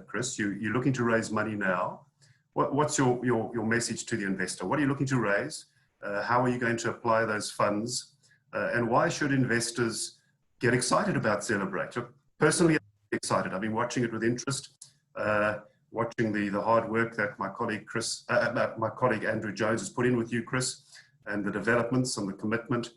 Chris, you're looking to raise money now. What's your message to the investor? What are you looking to raise? How are you going to apply those funds? And why should investors get excited about zellebrate? Look, personally, I'm excited. I've been watching it with interest, watching the hard work that my colleague Andrew Jones has put in with you, Chris, and the developments and the commitment.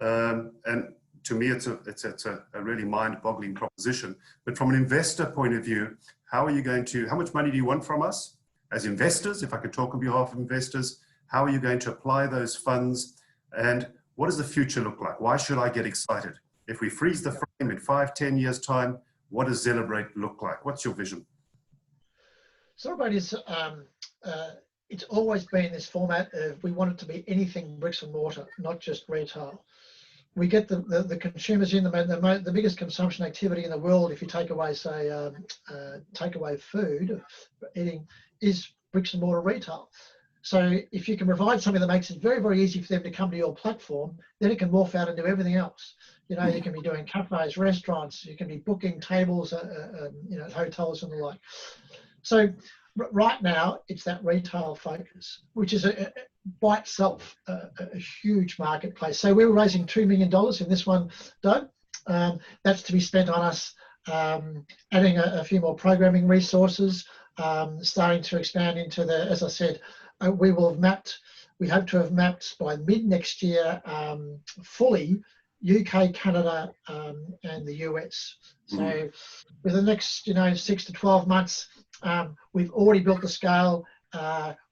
And to me, it's a really mind-boggling proposition. But from an investor point of view, how much money do you want from us as investors? If I could talk on behalf of investors, how are you going to apply those funds? And what does the future look like? Why should I get excited? If we freeze the frame in 5-10 years time, what does zellebrate look like? What's your vision? Zellebrate is, it's always been this format of we want it to be anything bricks and mortar, not just retail. We get the consumers in, the biggest consumption activity in the world, if you take away, say, takeaway food, eating, is bricks and mortar retail. So if you can provide something that makes it very, very easy for them to come to your platform, then it can morph out into everything else. You know, you can be doing cafes, restaurants, you can be booking tables, you know, hotels and the like. So right now, it's that retail focus, which is by itself a huge marketplace. So we were raising $2 million in this one, Doug. That's to be spent on us adding a few more programming resources, starting to expand into the, as I said, we hope to have mapped by mid next year fully UK, Canada, and the US. So with the next, 6 to 12 months, we've already built the scale.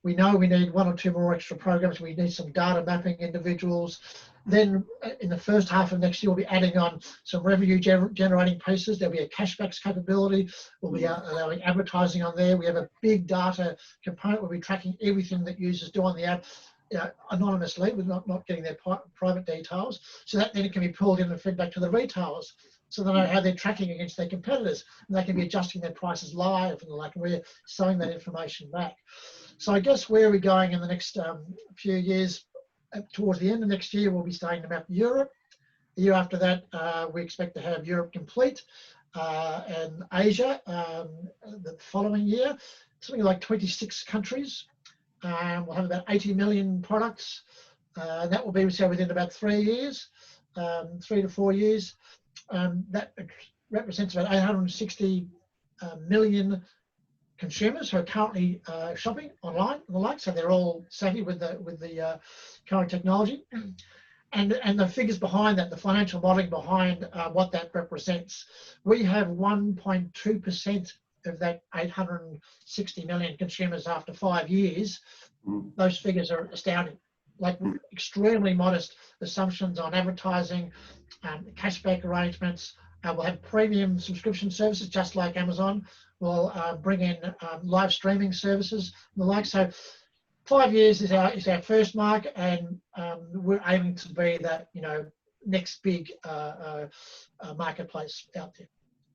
We know we need 1 or 2 more extra programs. We need some data mapping individuals. Then in the first half of next year, we'll be adding on some revenue generating pieces. There'll be a cashbacks capability. We'll be allowing advertising on there. We have a big data component. We'll be tracking everything that users do on the app anonymously, with not getting their private details. So that then it can be pulled in and fed back to the retailers, so they know how they're tracking against their competitors, and they can be adjusting their prices live and the like, and we're selling that information back. So I guess where we're going in the next few years, towards the end of next year, we'll be starting to map Europe. The year after that, we expect to have Europe complete, and Asia the following year, something like 26 countries. We'll have about 80 million products. That will be, we say, within about 3 years, 3 to 4 years. That represents about 860 million consumers who are currently shopping online and the like. So they're all savvy with the current technology. And the figures behind that, the financial modeling behind what that represents, we have 1.2% of that 860 million consumers after 5 years. Those figures are astounding. Like extremely modest assumptions on advertising, cashback arrangements. We'll have premium subscription services, just like Amazon. We'll bring in live streaming services and the like. So 5 years is our first mark, and we're aiming to be that next big marketplace out there.